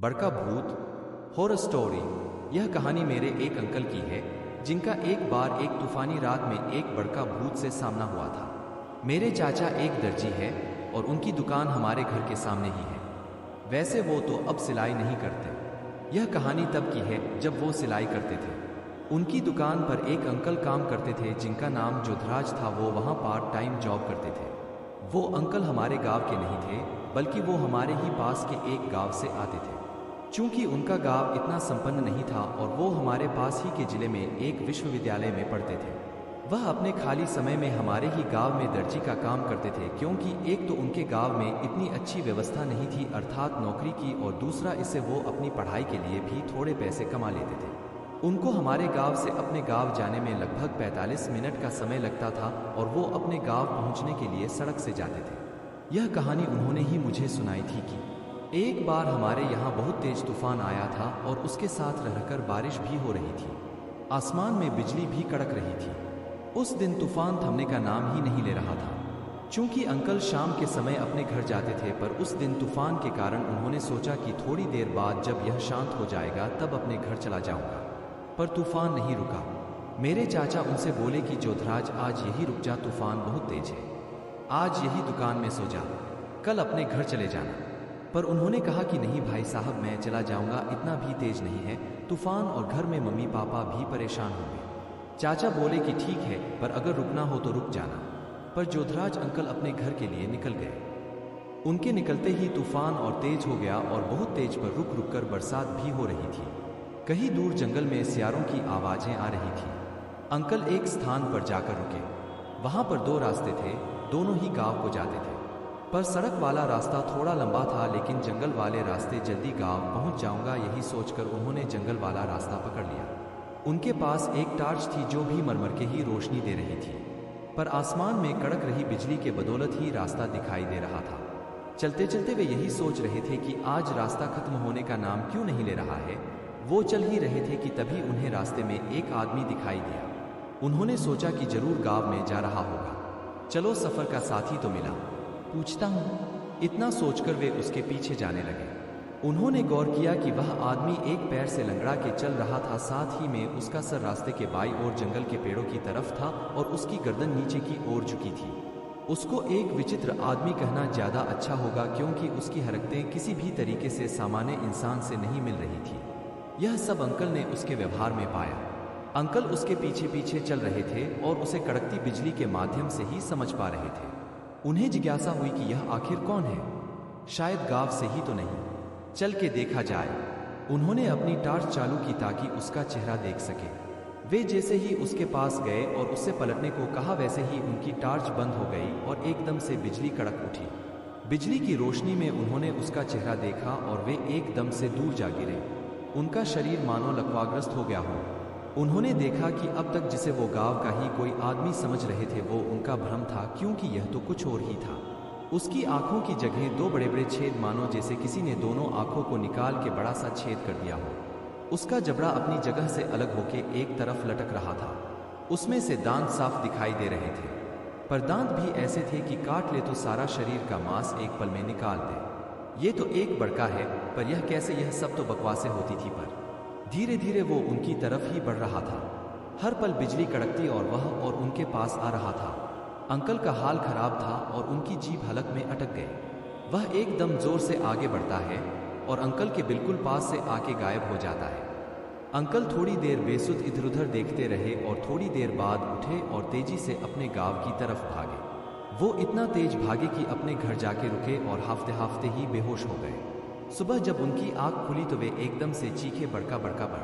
बड़का भूत horror story. यह कहानी मेरे एक अंकल की है जिनका एक बार एक तूफानी रात में एक बड़का भूत से सामना हुआ था। मेरे चाचा एक दर्जी है और उनकी दुकान हमारे घर के सामने ही है। वैसे वो तो अब सिलाई नहीं करते। यह कहानी तब की है जब वो सिलाई करते थे। उनकी दुकान पर एक अंकल काम करते थे जिनका नाम जोधराज था। वो वहाँ पार्ट टाइम जॉब करते थे। वो अंकल हमारे गांव के नहीं थे बल्कि वो हमारे ही पास के एक गांव से आते थे। चूंकि उनका गांव इतना संपन्न नहीं था और वो हमारे पास ही के जिले में एक विश्वविद्यालय में पढ़ते थे। वह अपने खाली समय में हमारे ही गांव में दर्जी का काम करते थे, क्योंकि एक तो उनके गांव में इतनी अच्छी व्यवस्था नहीं थी अर्थात नौकरी की, और दूसरा इससे वो अपनी पढ़ाई के लिए भी थोड़े पैसे कमा लेते थे। उनको हमारे गांव से अपने गांव जाने में लगभग 45 मिनट का समय लगता था और वो अपने गांव पहुंचने के लिए सड़क से जाते थे। यह कहानी उन्होंने ही मुझे सुनाई थी कि एक बार हमारे यहाँ बहुत तेज तूफान आया था और उसके साथ रहकर बारिश भी हो रही थी। आसमान में बिजली भी कड़क रही थी। उस दिन तूफान थमने का नाम ही नहीं ले रहा था। चूंकि अंकल शाम के समय अपने घर जाते थे, पर उस दिन तूफान के कारण उन्होंने सोचा कि थोड़ी देर बाद जब यह शांत हो जाएगा तब अपने घर चला जाऊंगा, पर तूफान नहीं रुका। मेरे चाचा उनसे बोले कि जोधराज, आज यही रुक जा, तूफान बहुत तेज है। आज यही दुकान में सो जा, कल अपने घर चले जाना। पर उन्होंने कहा कि नहीं भाई साहब, मैं चला जाऊंगा, इतना भी तेज नहीं है तूफान, और घर में मम्मी पापा भी परेशान होंगे। चाचा बोले कि ठीक है, पर अगर रुकना हो तो रुक जाना। पर जोधराज अंकल अपने घर के लिए निकल गए। उनके निकलते ही तूफान और तेज हो गया और बहुत तेज, पर रुक रुक कर बरसात भी हो रही थी। कहीं दूर जंगल में सियारों की आवाजें आ रही थी। अंकल एक स्थान पर जाकर रुके। वहां पर दो रास्ते थे, दोनों ही गांव को जाते थे। पर सड़क वाला रास्ता थोड़ा लंबा था, लेकिन जंगल वाले रास्ते जल्दी गांव पहुंच जाऊंगा, यही सोचकर उन्होंने जंगल वाला रास्ता पकड़ लिया। उनके पास एक टार्च थी जो भी मरमर के ही रोशनी दे रही थी, पर आसमान में कड़क रही बिजली के बदौलत ही रास्ता दिखाई दे रहा था। चलते चलते वे यही सोच रहे थे कि आज रास्ता खत्म होने का नाम क्यों नहीं ले रहा है। वो चल ही रहे थे कि तभी उन्हें रास्ते में एक आदमी दिखाई दिया। उन्होंने सोचा कि जरूर गांव में जा रहा होगा, चलो सफर का साथी तो मिला, पूछता हूं। इतना सोचकर वे उसके पीछे जाने लगे। उन्होंने गौर किया कि वह आदमी एक पैर से लंगड़ा के चल रहा था, साथ ही में उसका सर रास्ते के बाईं ओर जंगल के पेड़ों की तरफ था और उसकी गर्दन नीचे की ओर झुकी थी। उसको एक विचित्र आदमी कहना ज्यादा अच्छा होगा, क्योंकि उसकी हरकतें किसी भी तरीके से सामान्य इंसान से नहीं मिल रही थी। यह सब अंकल ने उसके व्यवहार में पाया। अंकल उसके पीछे पीछे चल रहे थे और उसे कड़कती बिजली के माध्यम से ही समझ पा रहे थे। उन्हें जिज्ञासा हुई कि यह आखिर कौन है, शायद गांव से ही तो नहीं, चल के देखा जाए। उन्होंने अपनी टार्च चालू की ताकि उसका चेहरा देख सके। वे जैसे ही उसके पास गए और उससे पलटने को कहा, वैसे ही उनकी टार्च बंद हो गई और एकदम से बिजली कड़क उठी। बिजली की रोशनी में उन्होंने उसका चेहरा देखा और वे एकदम से दूर जा गिरे। उनका शरीर मानो लकवाग्रस्त हो गया हो। उन्होंने देखा कि अब तक जिसे वो गांव का ही कोई आदमी समझ रहे थे वो उनका भ्रम था, क्योंकि यह तो कुछ और ही था। उसकी आंखों की जगह दो बड़े बड़े छेद, मानो जैसे किसी ने दोनों आंखों को निकाल के बड़ा सा छेद कर दिया हो। उसका जबड़ा अपनी जगह से अलग होके एक तरफ लटक रहा था। उसमें से दांत साफ दिखाई दे रहे थे, पर दांत भी ऐसे थे कि काट ले तो सारा शरीर का मांस एक पल में निकाल दे। ये तो एक बड़का है, पर यह कैसे, यह सब तो बकवासें होती थी। पर धीरे धीरे वो उनकी तरफ ही बढ़ रहा था। हर पल बिजली कड़कती और वह और उनके पास आ रहा था। अंकल का हाल खराब था और उनकी जीभ हलक में अटक गई। वह एकदम जोर से आगे बढ़ता है और अंकल के बिल्कुल पास से आके गायब हो जाता है। अंकल थोड़ी देर बेसुध इधर उधर देखते रहे और थोड़ी देर बाद उठे और तेजी से अपने गांव की तरफ भागे। वो इतना तेज भागे कि अपने घर जाके रुके और हाफते हाफते ही बेहोश हो गए। सुबह जब उनकी आंख खुली तो वे एकदम से चीखे, बड़का बड़का बड़